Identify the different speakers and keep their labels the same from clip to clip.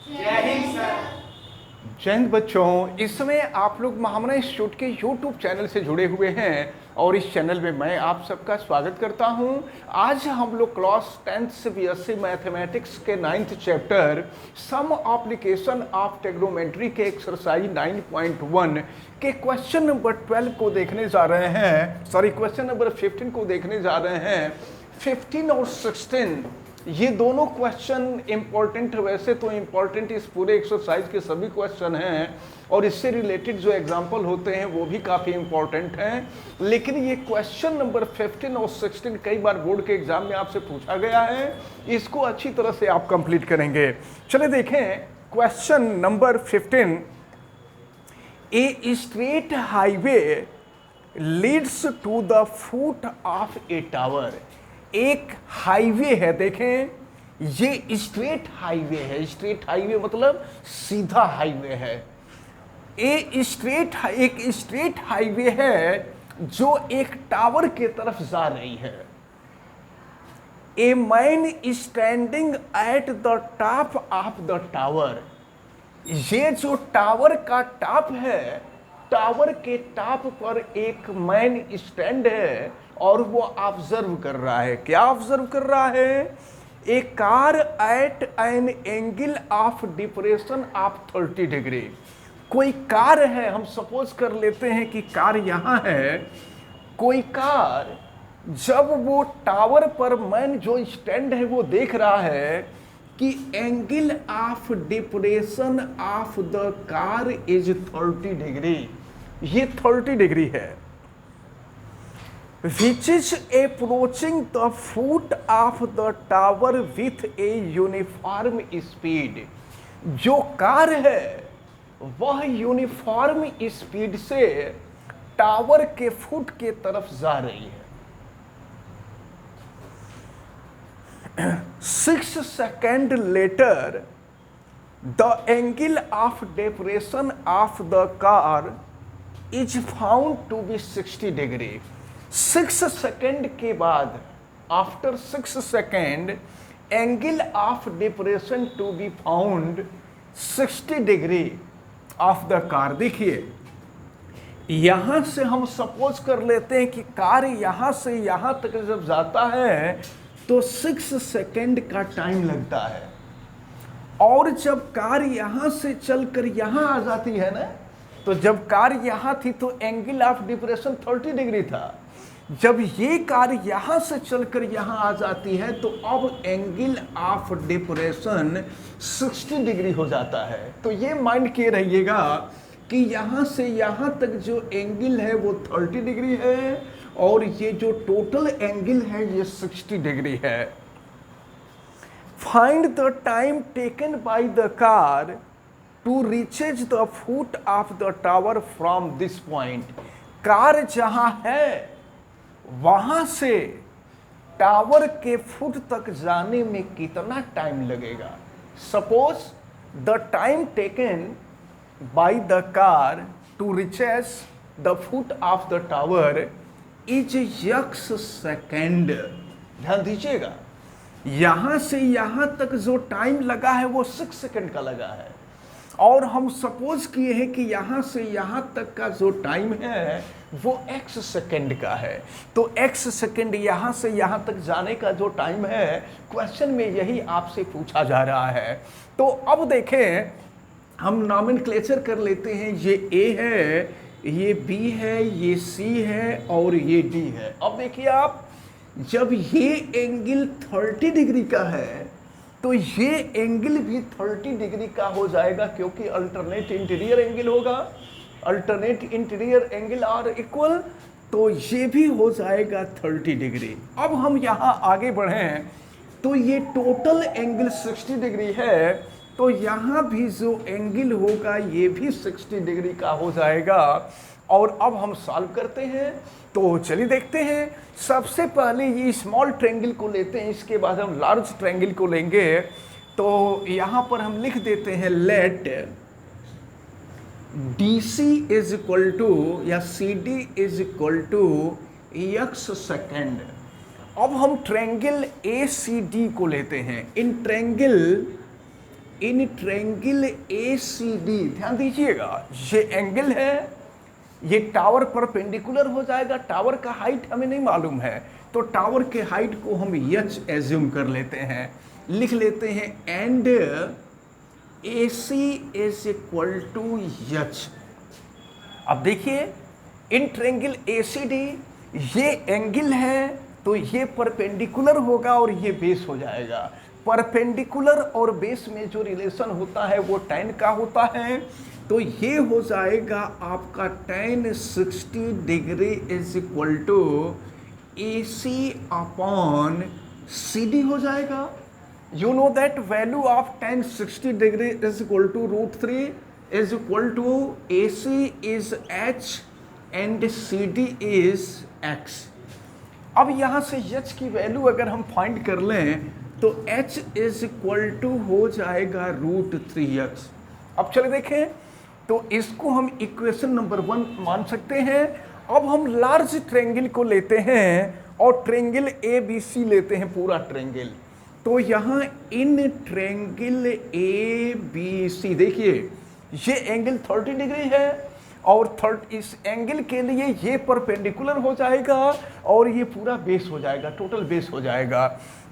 Speaker 1: जय हिंद सर।
Speaker 2: जय हिंद बच्चों, इस समय आप लोग महामना इंस्टीट्यूट के यूट्यूब चैनल से जुड़े हुए हैं और इस चैनल में मैं आप सबका स्वागत करता हूं। आज हम लोग क्लास 10th बीएससी मैथमेटिक्स के 9th chapter some application of trigonometry के एक्सरसाइज 9.1 के क्वेश्चन नंबर 12 को देखने जा रहे हैं। क्वेश्चन नंबर 15 को देखने जा रहे हैं। 15 और 16 ये दोनों क्वेश्चन इंपॉर्टेंट, वैसे तो इंपॉर्टेंट इस पूरे एक्सरसाइज के सभी क्वेश्चन हैं और इससे रिलेटेड जो एग्जाम्पल होते हैं वो भी काफ़ी इंपॉर्टेंट हैं, लेकिन ये क्वेश्चन नंबर 15 और 16 कई बार बोर्ड के एग्जाम में आपसे पूछा गया है, इसको अच्छी तरह से आप कंप्लीट करेंगे। चलिए देखें question number 15। A straight highway leads to the foot of a tower. एक हाईवे है, देखें ये स्ट्रेट हाईवे है। स्ट्रेट हाईवे मतलब सीधा हाईवे है। एक स्ट्रेट हाईवे है जो एक टावर के तरफ जा रही है। A man standing at the top of the tower. ये जो टावर का टॉप है, टावर के टॉप पर एक मैन स्टैंड है और वो ऑब्जर्व कर रहा है। क्या ऑब्जर्व कर रहा है? A car at an angle of depression of 30 degree. कोई कार है, हम सपोज कर लेते हैं कि कार यहाँ है। कोई कार जब वो टावर पर मैन जो स्टैंड है वो देख रहा है कि angle of depression of the car is 30 degree. ये 30 डिग्री है। which is approaching the foot of the tower with a uniform speed। जो कार है वह यूनिफॉर्म स्पीड से टावर के फुट के तरफ जा रही है। 6 second later the angle of depression of the car is found to be 60 degree. 6 second के बाद, after 6 second, angle of depression to be found 60 degree of the car. देखिए यहां से हम सपोज कर लेते हैं कि कार यहां से यहां तक जब जाता है तो 6 सेकेंड का टाइम लगता है, और जब कार यहां से चलकर यहां आ जाती है ना, तो जब कार यहां थी तो एंगल ऑफ डिप्रेशन 30 डिग्री था। जब ये कार यहां से चलकर यहां आ जाती है तो अब एंगल ऑफ डिप्रेशन 60 डिग्री हो जाता है। तो ये माइंड किए रहिएगा कि यहां से यहां तक जो एंगल है वो 30 डिग्री है और ये जो टोटल एंगल है ये 60 डिग्री है। Find the time taken by the car to reaches the foot of the tower from this point. Car जहां है वहां से टावर के फुट तक जाने में कितना टाइम लगेगा। Suppose the time taken by the car to reaches the foot of the tower is x second. ध्यान दीजिएगा, यहां से यहां तक जो टाइम लगा है वो 6 सेकेंड का लगा है, और हम सपोज किए हैं कि यहां से यहां तक का जो टाइम है वो x सेकेंड का है। तो x सेकेंड यहां से यहां तक जाने का जो टाइम है, क्वेश्चन में यही आपसे पूछा जा रहा है। तो अब देखें, हम नॉमेनक्लेचर कर लेते हैं। ये a है, ये b है, ये c है और ये d है। अब देखिए आप, जब ये एंगल 30 डिग्री का है तो ये एंगल भी 30 डिग्री का हो जाएगा, क्योंकि अल्टरनेट इंटीरियर एंगल होगा। Alternate interior angle are equal, तो ये भी हो जाएगा 30 डिग्री। अब हम यहाँ आगे बढ़ें तो ये टोटल एंगल 60 डिग्री है, तो यहाँ भी जो एंगल होगा ये भी 60 डिग्री का हो जाएगा। और अब हम सॉल्व करते हैं। तो चलिए देखते हैं। सबसे पहले ये स्मॉल ट्रायंगल को लेते हैं, इसके बाद हम लार्ज ट्रायंगल को लेंगे। तो यहाँ पर हम लिख देते हैं let DC is equal to या CD is equal to x second. अब हम ट्रायंगल ACD को लेते हैं। In triangle in triangle ACD, ध्यान दीजिएगा, ये एंगल है, ये टावर परपेंडिकुलर हो जाएगा। टावर का हाइट हमें नहीं मालूम है, तो टावर के हाइट को हम h एज्यूम कर लेते हैं, लिख लेते हैं, and AC is equal to h। अब देखिए, इन ट्रायंगल ACD, ये एंगल है तो ये परपेंडिकुलर होगा और ये बेस हो जाएगा। परपेंडिकुलर और बेस में जो रिलेशन होता है वो tan का होता है, तो ये हो जाएगा आपका tan 60 degree is equal to AC upon CD हो जाएगा। You know that value of tan 60 degree is equal to √3 is equal to AC is H and CD is X। अब यहाँ से H की वैल्यू अगर हम फाइंड कर लें तो H इज इक्वल टू हो जाएगा √3x। अब चले देखें, तो इसको हम इक्वेशन नंबर 1 मान सकते हैं। अब हम लार्ज ट्रायंगल को लेते हैं और ट्रायंगल ABC लेते हैं, पूरा ट्रायंगल। तो यहाँ इन ट्रायंगल ABC देखिए, ये एंगल 30 डिग्री है और इस एंगल के लिए ये परपेंडिकुलर हो जाएगा और ये पूरा बेस हो जाएगा, टोटल बेस हो जाएगा।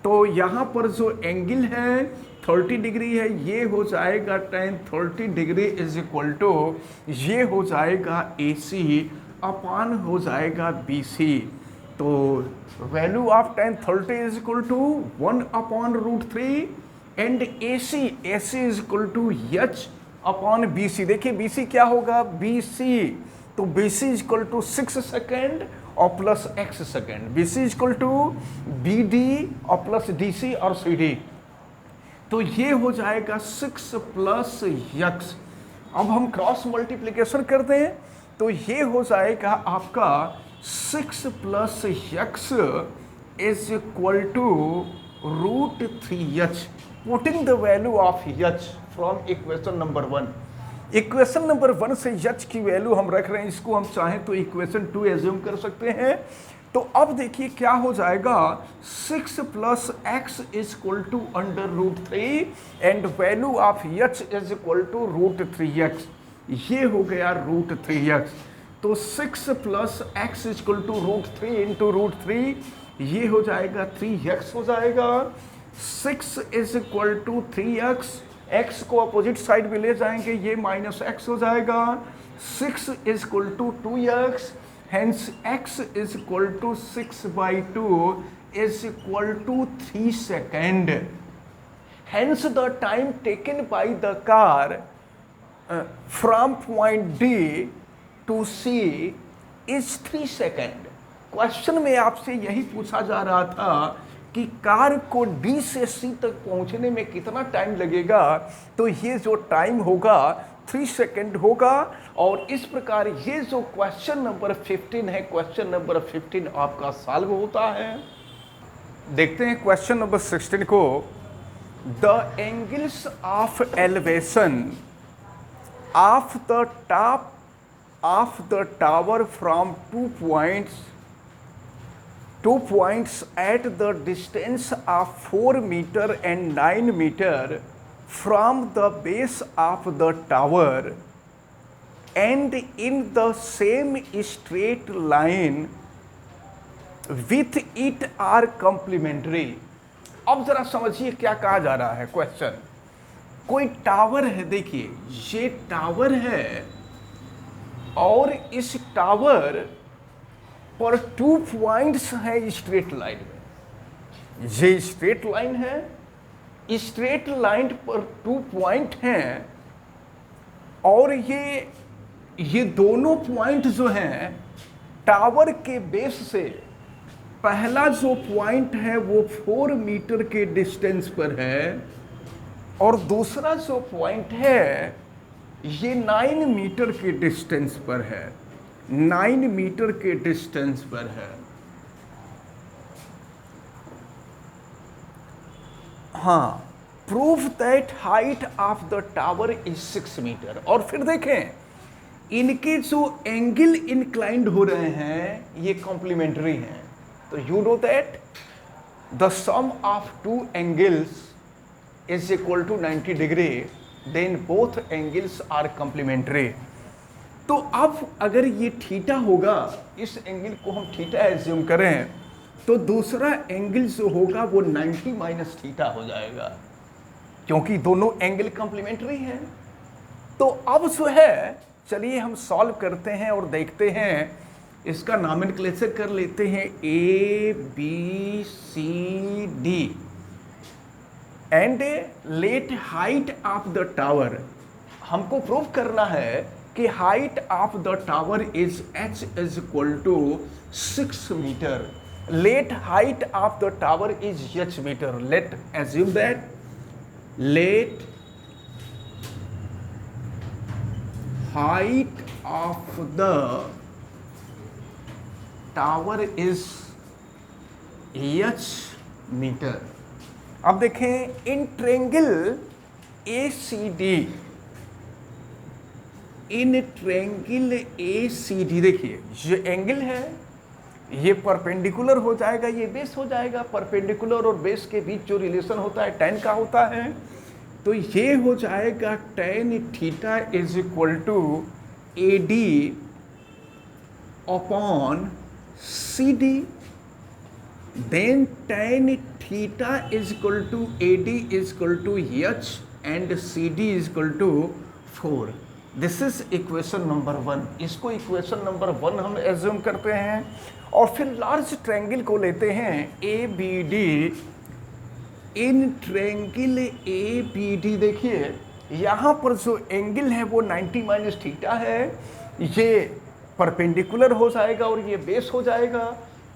Speaker 2: तो यहाँ पर जो एंगल है 30 डिग्री है, ये हो जाएगा tan 30 degree is equal to ये हो जाएगा AC अपान हो जाएगा BC। तो value of tan 30 is equal to 1 upon √3 and AC is equal to H upon BC। देखिए BC क्या होगा, BC, तो BC is equal to 6 second और plus x second, BC is equal to BD और plus DC और CD। तो ये हो जाएगा 6 प्लस x। अब हम क्रॉस मल्टीप्लिकेशन करते हैं तो ये हो जाएगा आपका 6 plus x is equal to √3h। Putting the value of h from equation number 1। Equation number 1 से h की वैल्यू हम रख रहे हैं, इसको हम चाहें तो इक्वेशन 2 एज्यूम कर सकते हैं। तो अब देखिए क्या हो जाएगा, 6 plus x is equal to √3 and value of h is equal to √3x। ये हो गया √3x। तो 6 plus x is equal to √3 into √3, ये हो जाएगा 3x हो जाएगा। 6 is equal to 3x, x को अपोजिट साइड में ले जाएंगे, ये माइनस x हो जाएगा। 6 is equal to 2x, hence x is equal to 6/2 is equal to 3 seconds. Hence the time taken by the car from point D to C is 3 seconds. Question में आपसे यही पूछा जा रहा था कि कार को D से C तक पहुंचने में कितना टाइम लगेगा, तो ये जो टाइम होगा 3 सेकेंड होगा। और इस प्रकार ये जो क्वेश्चन नंबर 15 है, क्वेश्चन नंबर 15 आपका सॉल्व होता है। देखते हैं क्वेश्चन नंबर 16 को। The angles of elevation of the top of the tower from 2 points at the distance of 4 meter and 9 meter from the base of the tower and in the same straight line with it are complementary। अब जरा समझिए क्या कहा जा रहा है। Question, कोई tower है, देखिए ये टावर है और इस टावर पर 2 पॉइंट्स हैं स्ट्रेट लाइन में। ये स्ट्रेट लाइन है, स्ट्रेट लाइन पर 2 पॉइंट हैं और ये दोनों पॉइंट जो हैं टावर के बेस से, पहला जो पॉइंट है वो 4 मीटर के डिस्टेंस पर है और दूसरा जो पॉइंट है ये 9 मीटर के डिस्टेंस पर है, 9 मीटर के डिस्टेंस पर है। हाँ, prove that height of the tower is 6 metre. और फिर देखें इनके जो एंगल इंक्लाइंड हो रहे हैं ये कॉम्प्लीमेंट्री हैं। तो you know that the sum of 2 angles is equal to 90 degree, then both angles are complementary. तो अब अगर ये थीटा होगा, इस एंगल को हम थीटा एज्यूम करें, तो दूसरा एंगल जो होगा वो 90 माइनस थीटा हो जाएगा, क्योंकि दोनों एंगल कॉम्प्लीमेंट्री हैं। तो अब जो है, चलिए हम सॉल्व करते हैं और देखते हैं, इसका नॉमेनक्लेचर कर लेते हैं A B C D and let height of the tower. हमको प्रूव करना है कि height of the tower is h is equal to 6 metre. Let height of the tower is h metre. Let assume that let height of the tower is h metre. अब देखें, in triangle ACD, in triangle ACD देखिए, ये angle है, ये perpendicular हो जाएगा, ये base हो जाएगा। परपेंडिकुलर और बेस के बीच जो रिलेशन होता है tan का होता है, तो ये हो जाएगा tan theta is equal to AD upon CD। Then tan theta is equal to AD is equal to H and CD is equal to 4। This is equation number 1। इसको इक्वेशन नंबर 1 हम assume करते हैं और फिर large triangle को लेते हैं ABD। In triangle ABD देखिए, यहाँ पर जो एंगल है वो 90 माइनस थीटा है, ये परपेंडिकुलर हो जाएगा और ये बेस हो जाएगा।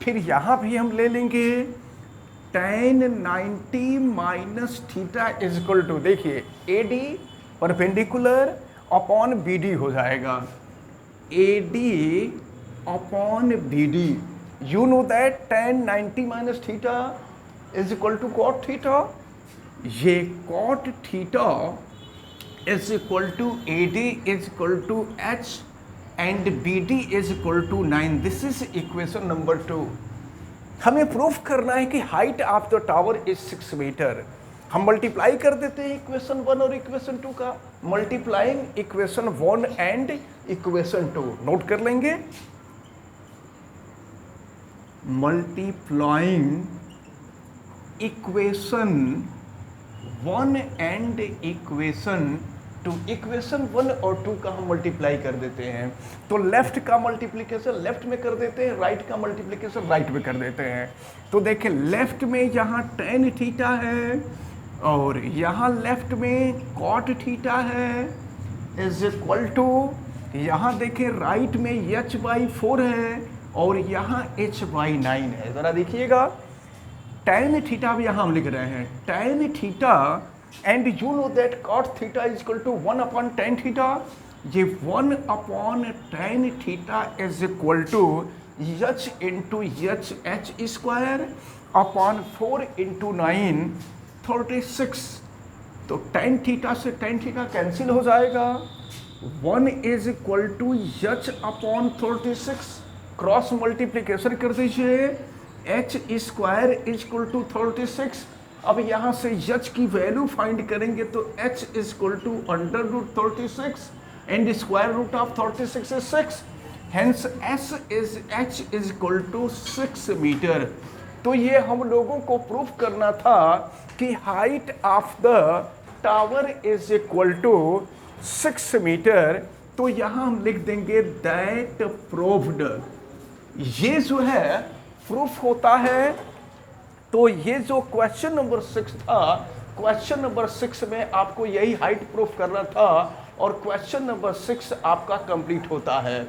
Speaker 2: फिर यहाँ भी हम ले लेंगे tan 90 minus theta is equal to, देखिए AD परपेंडिकुलर अपॉन BD हो जाएगा, AD upon BD। You know that tan 90 minus theta is equal to cot theta. ये cot theta is equal to AD is equal to H and BD is equal to 9। This is equation number 2। हमें proof करना है कि height of the tower is 6 metre. हम multiply कर देते हैं equation 1 और इक्वेशन 2 का। Multiplying equation 1 and equation 2 note कर लेंगे। Multiplying equation 1 and equation 2, equation 1 और 2 का हम मल्टीप्लाई कर देते हैं। तो लेफ्ट का मल्टीप्लिकेशन लेफ्ट में कर देते हैं, राइट का मल्टीप्लिकेशन राइट में कर देते हैं। तो देखें, लेफ्ट में यहाँ tan थीटा है और यहाँ लेफ्ट में cot थीटा है इज इक्वल टू, यहाँ देखें राइट में h/4 है और यहाँ h/9 है। ज़रा देखिएगा, tan थीटा भी यहाँ हम लिख रहे हैं, tan theta and you know that cot theta is equal to 1 upon tan theta. ये 1 upon tan theta is equal to h into h square upon 4 into 9 36। तो tan थीटा से tan थीटा कैंसिल हो जाएगा। 1 is equal to h upon 36, cross multiplication कर दीजिए, h square is equal to 36। अब यहाँ से h की वैल्यू फाइंड करेंगे तो h is equal to √36 and square root of 36 is 6। Hence h is equal to 6 metre. तो ये हम लोगों को प्रूफ करना था कि height of the tower is equal to 6 metre. तो यहाँ हम लिख देंगे दैट प्रूव्ड। ये जो है प्रूफ होता है। तो ये जो क्वेश्चन नंबर 6 था, क्वेश्चन नंबर 6 में आपको यही हाइट प्रूफ करना था और क्वेश्चन नंबर 6 आपका कंप्लीट होता है।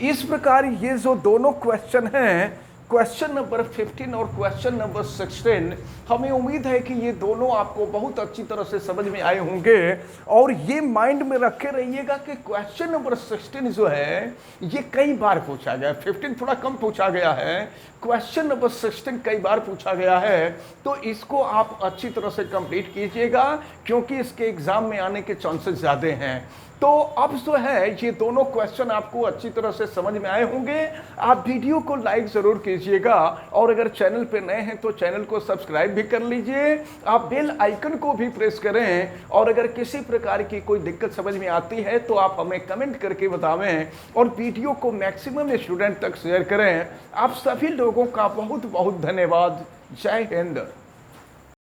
Speaker 2: इस प्रकार ये जो दोनों क्वेश्चन हैं, क्वेश्चन नंबर 15 और क्वेश्चन नंबर 16, हमें उम्मीद है कि ये दोनों आपको बहुत अच्छी तरह से समझ में आए होंगे। और ये माइंड में रखे रहिएगा कि क्वेश्चन नंबर 16 जो है ये कई बार पूछा गया है। 15 थोड़ा कम पूछा गया है, क्वेश्चन नंबर 16 कई बार पूछा गया है। तो इसको आप अच्छी तरह से कंप्लीट कीजिएगा क्योंकि इसके एग्जाम में आने के चांसेस ज़्यादा हैं। तो अब जो है ये दोनों क्वेश्चन आपको अच्छी तरह से समझ में आए होंगे। आप वीडियो को लाइक ज़रूर कीजिएगा और अगर चैनल पे नए हैं तो चैनल को सब्सक्राइब भी भी कर लीजिए, आप बेल आइकन को भी प्रेस करें, और अगर किसी प्रकार की कोई दिक्कत समझ में आती है तो आप हमें कमेंट करके बतावें, और वीडियो को मैक्सिमम स्टूडेंट तक शेयर करें। आप सभी लोगों का बहुत बहुत धन्यवाद। जय हिंद।